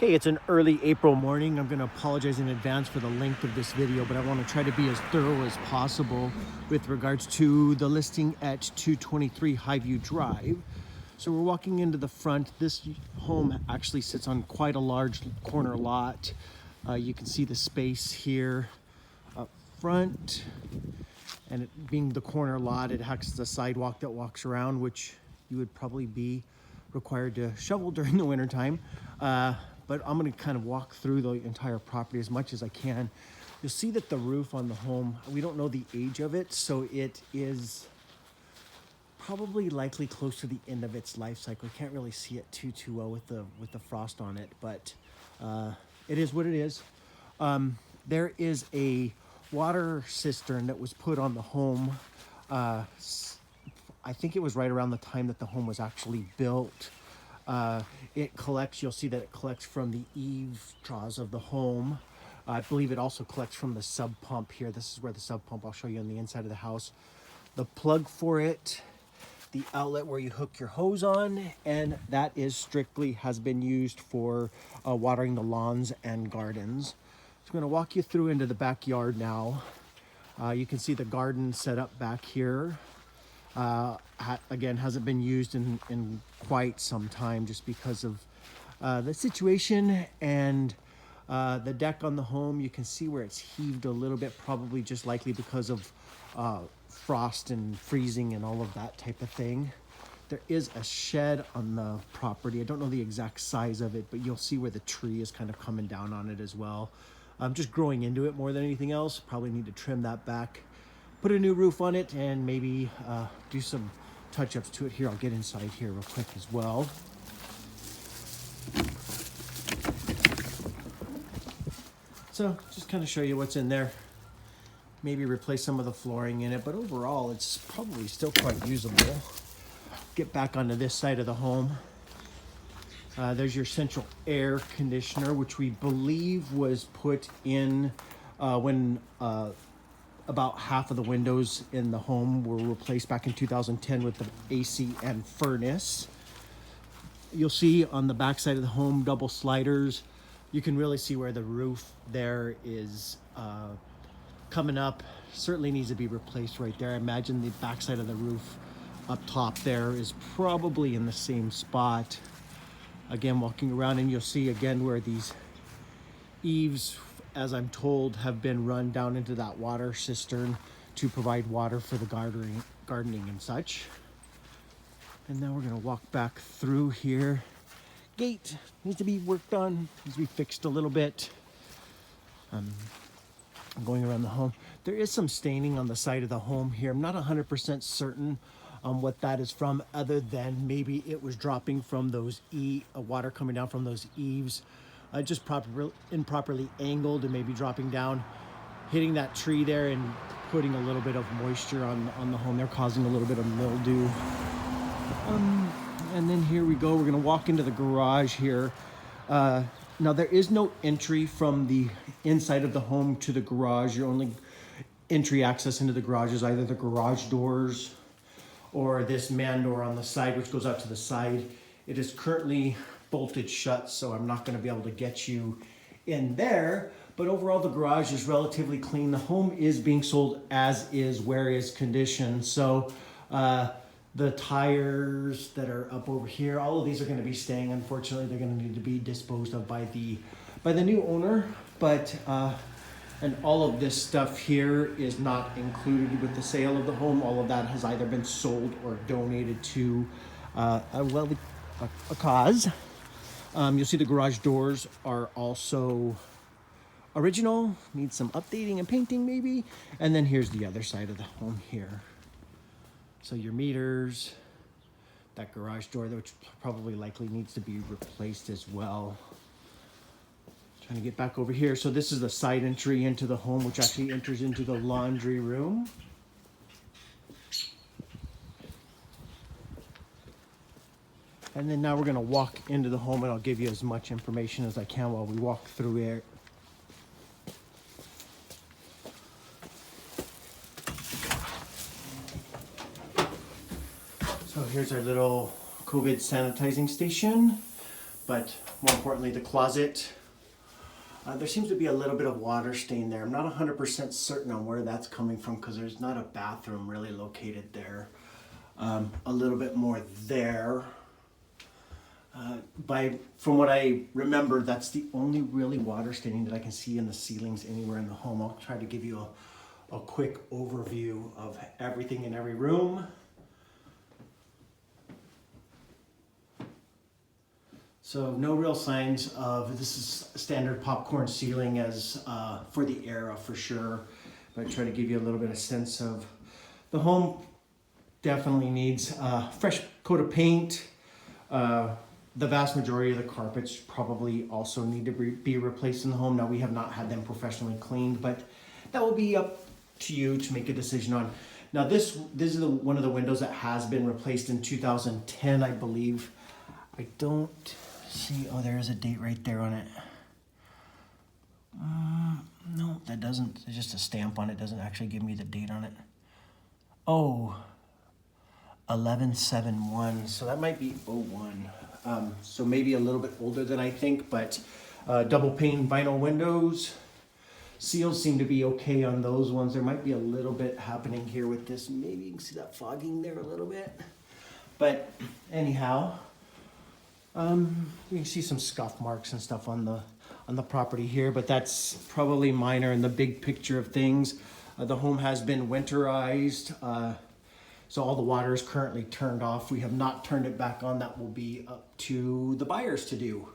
Okay, it's an early April morning. I'm going to apologize in advance for the length of this video, but I want to try to be as thorough as possible with regards to the listing at 223 Highview Drive. So we're walking into the front. This home actually sits on quite a large corner lot. You can see the space here up front, and it being the corner lot, it has a sidewalk that walks around, which you would probably be required to shovel during the wintertime. But I'm going to kind of walk through the entire property as much as I can. You'll see that the roof on the home, we don't know the age of it, so it is probably likely close to the end of its life cycle. You can't really see it too well with the frost on it, but it is what it is. There is a water cistern that was put on the home. I think it was right around the time that the home was actually built. It collects, you'll see that it collects from the eave troughs of the home. I believe it also collects from the sub pump here. This is where the sub pump, I'll show you on the inside of the house. The plug for it, the outlet where you hook your hose on, and that is strictly has been used for watering the lawns and gardens. So I'm going to walk you through into the backyard now. You can see the garden set up back here. Again, hasn't been used in quite some time just because of the situation, and the deck on the home, you can see where it's heaved a little bit, probably just likely because of frost and freezing and all of that type of thing. There is a shed on the property. I don't know the exact size of it, but you'll see where the tree is kind of coming down on it as well. Just growing into it more than anything else. Probably need to trim that back, put a new roof on it, and maybe do some touch-ups to it here. I'll get inside here real quick as well. So just kind of show you what's in there. Maybe replace some of the flooring in it, but overall it's probably still quite usable. Get back onto this side of the home. There's your central air conditioner, which we believe was put in when about half of the windows in the home were replaced back in 2010 with the AC and furnace. You'll see on the back side of the home, double sliders. You can really see where the roof there is coming up. Certainly needs to be replaced right there. I imagine the back side of the roof up top there is probably in the same spot. Again, walking around, and you'll see again where these eaves, as I'm told, have been run down into that water cistern to provide water for the gardening and such. And now we're going to walk back through here. Gate needs to be worked on, needs to be fixed a little bit. I'm going around the home. There is some staining on the side of the home here. I'm not 100% certain on what that is from, other than maybe it was dropping from those water coming down from those eaves. Just improperly angled and maybe dropping down, hitting that tree there and putting a little bit of moisture on the home. They're causing a little bit of mildew. And then here we go. We're going to walk into the garage here. Now there is no entry from the inside of the home to the garage. Your only entry access into the garage is either the garage doors or this man door on the side, which goes out to the side. It is currently bolted shut, so I'm not going to be able to get you in there. But overall, the garage is relatively clean. The home is being sold as is, where is condition. So the tires that are up over here, all of these are going to be staying. Unfortunately, they're going to need to be disposed of by the new owner. But and all of this stuff here is not included with the sale of the home. All of that has either been sold or donated to a cause. You'll see the garage doors are also original, need some updating and painting maybe. And then here's the other side of the home here. So your meters, that garage door, which probably likely needs to be replaced as well. Trying to get back over here. So this is the side entry into the home, which actually enters into the laundry room. And then now we're going to walk into the home, and I'll give you as much information as I can while we walk through it. So here's our little COVID sanitizing station. but more importantly, the closet. There seems to be a little bit of water stain there. I'm not 100% certain on where that's coming from because there's not a bathroom really located there. A little bit more there. From what I remember, that's the only really water staining that I can see in the ceilings anywhere in the home. I'll try to give you a quick overview of everything in every room. So no real signs of, this is standard popcorn ceiling as for the era for sure. But I try to give you a little bit of sense of the home. Definitely needs a fresh coat of paint. The vast majority of the carpets probably also need to be replaced in the home. Now we have not had them professionally cleaned, but that will be up to you to make a decision on. Now this is one of the windows that has been replaced in 2010, I believe. I don't see, oh, there is a date right there on it. No, that doesn't, there's just a stamp on it. Doesn't actually give me the date on it. Oh, 11/7/1, so that might be 01. So maybe a little bit older than I think, but double pane vinyl windows. Seals seem to be okay on those ones. There might be a little bit happening here with this. Maybe you can see that fogging there a little bit. But anyhow, you can see some scuff marks and stuff on the property here, but that's probably minor in the big picture of things. The home has been winterized, so all the water is currently turned off. We have not turned it back on. That will be up to the buyers to do.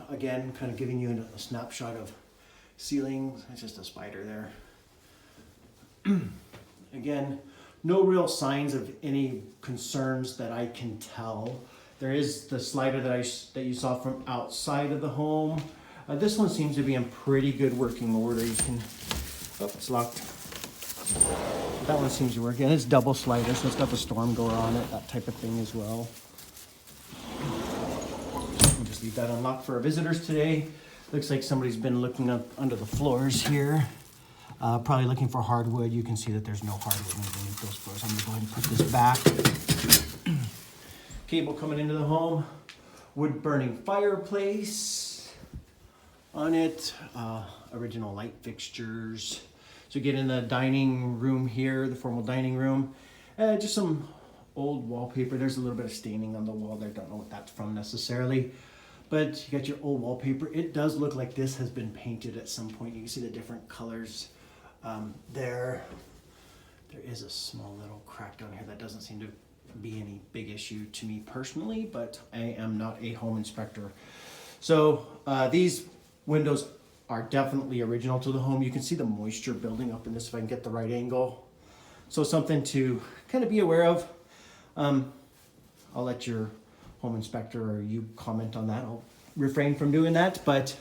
Again, kind of giving you a snapshot of ceilings. It's just a spider there. Again, no real signs of any concerns that I can tell. There is the slider that you saw from outside of the home. This one seems to be in pretty good working order. You can, oh, it's locked. That one seems to work, and it's double slider, so it's got the storm door on it, that type of thing as well. We'll just leave that unlocked for our visitors today. Looks like somebody's been looking up under the floors here. Probably looking for hardwood. You can see that there's no hardwood underneath those floors. I'm gonna go ahead and put this back. Cable coming into the home. Wood burning fireplace on it. Original light fixtures. So get in the dining room here, the formal dining room. Just some old wallpaper. There's a little bit of staining on the wall there. Don't know what that's from necessarily. But you got your old wallpaper. It does look like this has been painted at some point. You can see the different colors there. There is a small little crack down here that doesn't seem to be any big issue to me personally, but I am not a home inspector. So these windows are definitely original to the home. You can see the moisture building up in this if I can get the right angle. So something to kind of be aware of. I'll let your home inspector or you comment on that. I'll refrain from doing that, but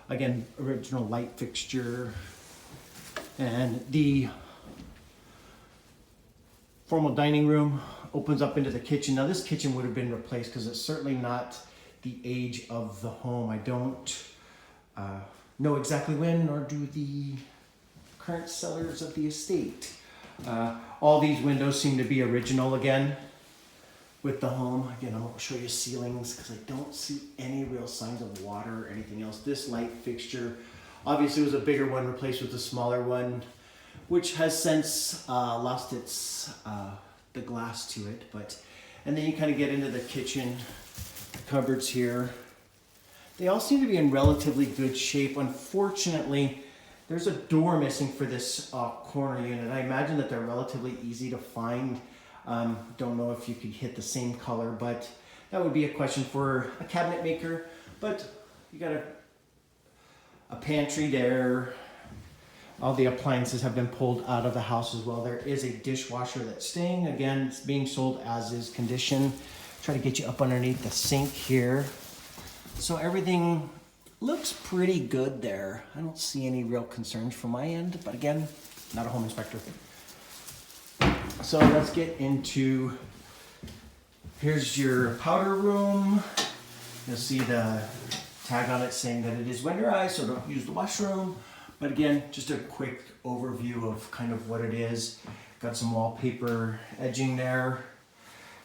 again, original light fixture. And the formal dining room opens up into the kitchen. Now this kitchen would have been replaced because it's certainly not the age of the home. I don't know exactly when, nor do the current sellers of the estate. All these windows seem to be original again with the home. Again, I'm going to show you ceilings because I don't see any real signs of water or anything else. This light fixture obviously was a bigger one replaced with a smaller one, which has since lost its the glass to it. And then you kind of get into the kitchen cupboards here. They all seem to be in relatively good shape. Unfortunately, there's a door missing for this corner unit. I imagine that they're relatively easy to find. Don't know if you could hit the same color, but that would be a question for a cabinet maker. But you got a pantry there. All the appliances have been pulled out of the house as well. There is a dishwasher that's staying. Again, it's being sold as is condition. Try to get you up underneath the sink here. So everything looks pretty good there. I don't see any real concerns from my end, but again, not a home inspector. So let's get into, here's your powder room. You'll see the tag on it saying that it is winterized, so don't use the washroom. But again, just a quick overview of kind of what it is. Got some wallpaper edging there,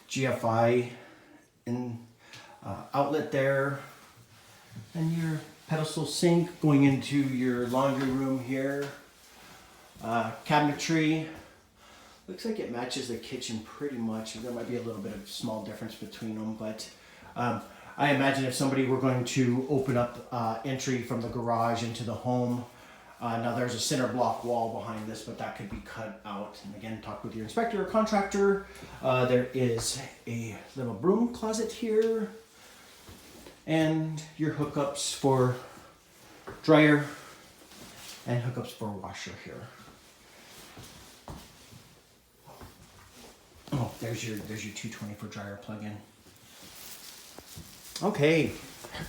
GFI in outlet there, and your pedestal sink going into your laundry room here. Cabinetry. Looks like it matches the kitchen pretty much. There might be a little bit of small difference between them, but I imagine if somebody were going to open up entry from the garage into the home, now there's a center block wall behind this, but that could be cut out. And again, talk with your inspector or contractor. There is a little broom closet here, and your hookups for dryer and hookups for washer here. Oh, there's your 220 for dryer plug-in. Okay,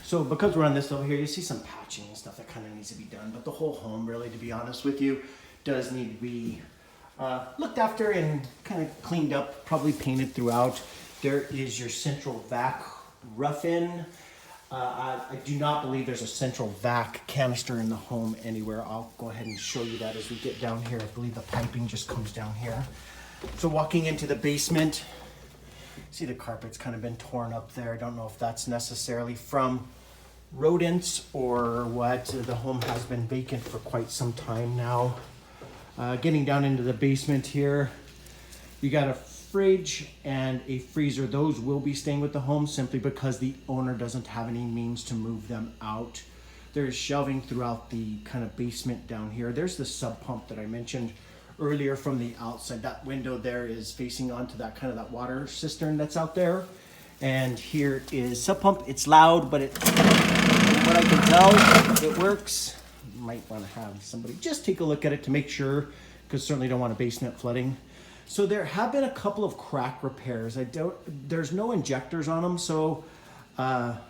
so because we're on this over here, you see some patching and stuff that kind of needs to be done, but the whole home, really, to be honest with you, does need to be looked after and kind of cleaned up, probably painted throughout. There is your central vac rough-in. I do not believe there's a central vac canister in the home anywhere. I'll go ahead and show you that as we get down here. I believe the piping just comes down here. So walking into the basement, see the carpet's kind of been torn up there. I don't know if that's necessarily from rodents or what. The home has been vacant for quite some time now. Getting down into the basement here, you got a fridge and a freezer. Those will be staying with the home simply because the owner doesn't have any means to move them out. There's shelving throughout the kind of basement down here. There's the sub pump that I mentioned earlier from the outside. That window there is facing onto that kind of that water cistern that's out there. And here is sub pump. It's loud, but from what I can tell, it works. You might want to have somebody just take a look at it to make sure, because certainly don't want a basement flooding. So there have been a couple of crack repairs. There's no injectors on them, so that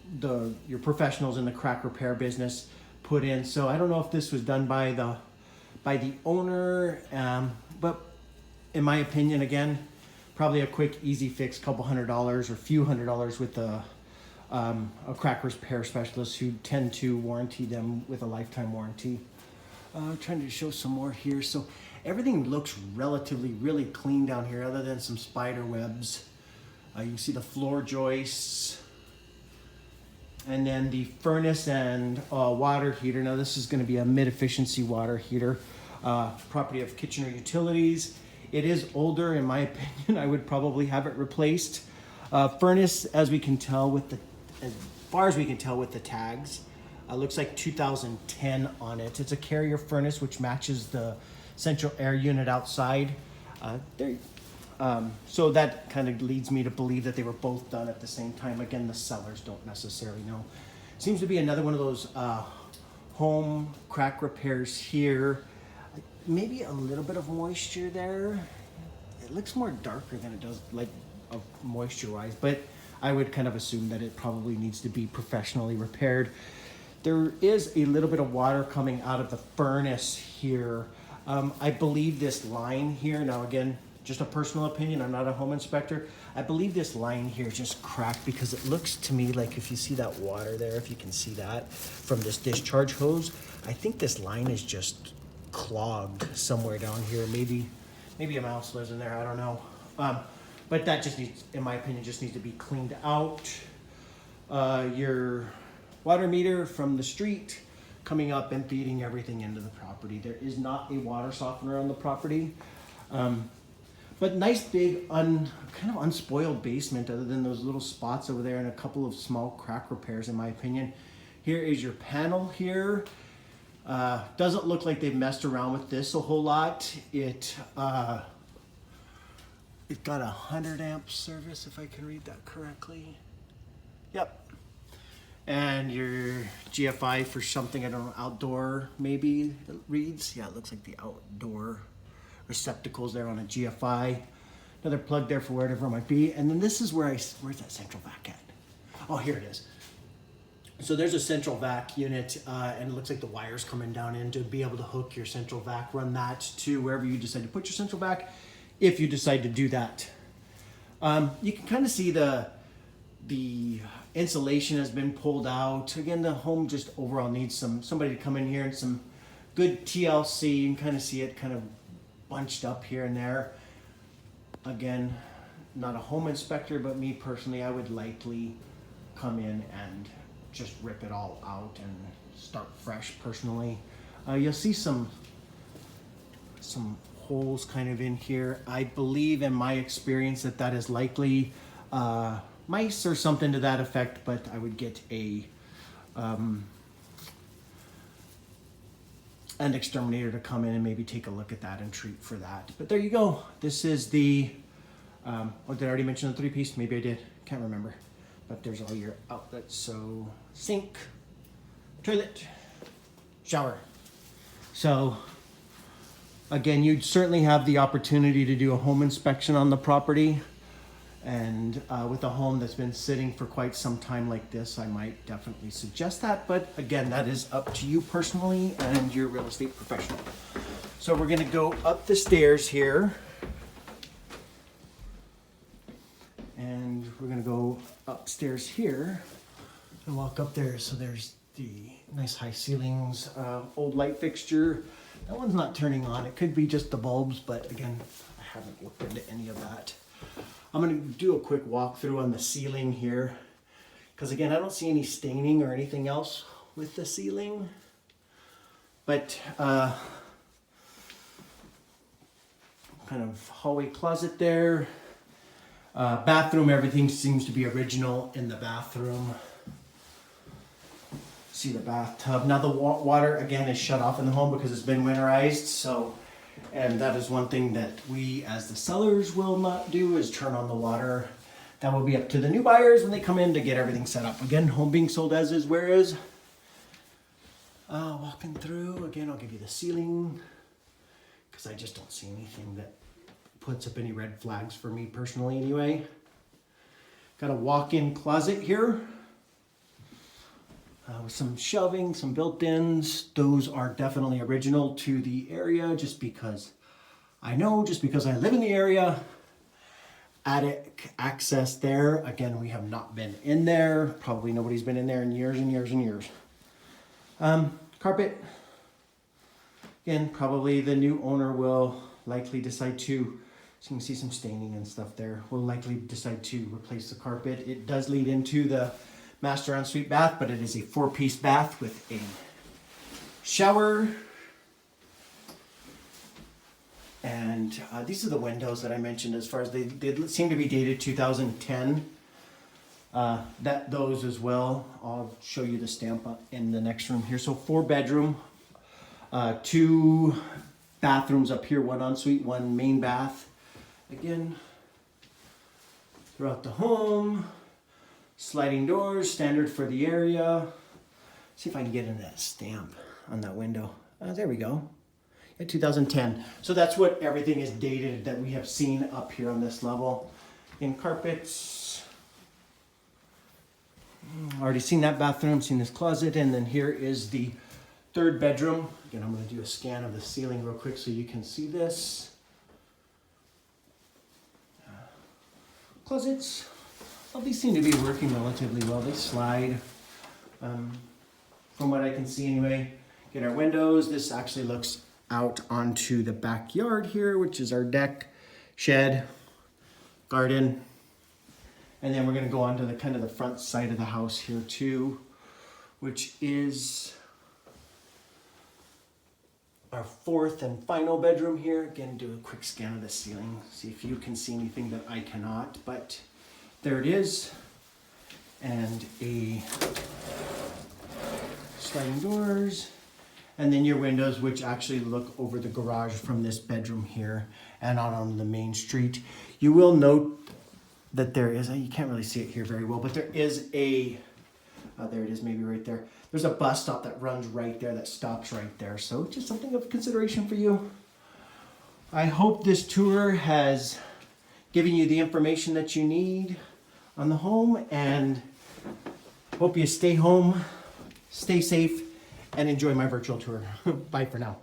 your professionals in the crack repair business put in. So I don't know if this was done by the owner, but in my opinion, again, probably a quick, easy fix, couple $100 or few $100 with a crack repair specialist who tend to warranty them with a lifetime warranty. Trying to show some more here. So everything looks relatively really clean down here, other than some spider webs. You can see the floor joists. And then the furnace and water heater. Now this is going to be a mid-efficiency water heater, property of Kitchener Utilities. It is older, in my opinion. I would probably have it replaced. Furnace, as far as we can tell with the tags, looks like 2010 on it. It's a carrier furnace, which matches the central air unit outside. So that kind of leads me to believe that they were both done at the same time. Again, the sellers don't necessarily know. Seems to be another one of those home crack repairs here. Maybe a little bit of moisture there. It looks more darker than it does, like moisture-wise, but I would kind of assume that it probably needs to be professionally repaired. There is a little bit of water coming out of the furnace here. I believe this line here, now again, just a personal opinion, I'm not a home inspector, I believe this line here just cracked because it looks to me like, if you see that water there, if you can see that from this discharge hose, I think this line is just clogged somewhere down here. Maybe a mouse lives in there, I don't know. But that just needs, in my opinion, just needs to be cleaned out. Your water meter from the street coming up and feeding everything into the property. There is not a water softener on the property. But nice big, kind of unspoiled basement, other than those little spots over there and a couple of small crack repairs, in my opinion. Here is your panel here. Doesn't look like they've messed around with this a whole lot. It got a 100 amp service, if I can read that correctly. Yep. And your GFI for something, I don't know, outdoor maybe it reads. Yeah, it looks like the outdoor receptacles there on a GFI. Another plug there for whatever it might be. And then this is where's that central vac at? Oh, here it is. So there's a central vac unit, and it looks like the wire's coming down in to be able to hook your central vac, run that to wherever you decide to put your central vac, if you decide to do that. You can kind of see the insulation has been pulled out. Again, the home just overall needs somebody to come in here and some good TLC. You can kind of see it kind of bunched up here and there. Again, not a home inspector, but me personally, I would likely come in and just rip it all out and start fresh personally. You'll see some holes kind of in here. I believe in my experience that is likely mice or something to that effect, but I would get an exterminator to come in and maybe take a look at that and treat for that. But there you go. This is the, oh, did I already mention the 3-piece? Maybe I did, can't remember. But there's all your outlets. So sink, toilet, shower. So again, you'd certainly have the opportunity to do a home inspection on the property. And with a home that's been sitting for quite some time like this, I might definitely suggest that. But again, that is up to you personally and your real estate professional. So we're gonna go up the stairs here. And we're gonna go upstairs here and walk up there. So there's the nice high ceilings, old light fixture. That one's not turning on. It could be just the bulbs, but again, I haven't looked into any of that. I'm going to do a quick walkthrough on the ceiling here, because again, I don't see any staining or anything else with the ceiling. But kind of hallway closet there. Bathroom, everything seems to be original in the bathroom. See the bathtub. Now the water again is shut off in the home because it's been winterized. So, and that is one thing that we as the sellers will not do, is turn on the water. That will be up to the new buyers when they come in to get everything set up. Again, home being sold as is, where is. Walking through, again, I'll give you the ceiling, because I just don't see anything that puts up any red flags for me personally anyway. Got a walk-in closet here. With some shelving, some built-ins. Those are definitely original to the area, just because I live in the area. Attic access there. Again, we have not been in there. Probably nobody's been in there in years and years and years. Carpet. Again, probably the new owner will likely decide to, so you can see some staining and stuff there, will likely decide to replace the carpet. It does lead into the master ensuite bath, but it is a 4-piece bath with a shower. And these are the windows that I mentioned, as far as they seem to be dated 2010. Those as well. I'll show you the stamp in the next room here. So 4-bedroom, 2 bathrooms up here, 1 ensuite, 1 main bath. Again, throughout the home. Sliding doors, standard for the area. See if I can get in that stamp on that window. There we go. Yeah, 2010. So that's what everything is dated that we have seen up here on this level. In carpets. Already seen that bathroom, seen this closet, and then here is the 3rd bedroom. Again, I'm going to do a scan of the ceiling real quick so you can see this. Closets. Well, these seem to be working relatively well. They slide, from what I can see anyway. Get our windows. This actually looks out onto the backyard here, which is our deck, shed, garden. And then we're going to go on to the kind of the front side of the house here too, which is our 4th and final bedroom here. Again, do a quick scan of the ceiling. See if you can see anything that I cannot, but there it is. And a sliding doors. And then your windows, which actually look over the garage from this bedroom here and out on the main street. You will note that there is, you can't really see it here very well, but there is a, there it is, maybe right there. There's a bus stop that runs right there, that stops right there. So just something of consideration for you. I hope this tour has given you the information that you need on the home, and hope you stay home, stay safe, and enjoy my virtual tour. Bye for now.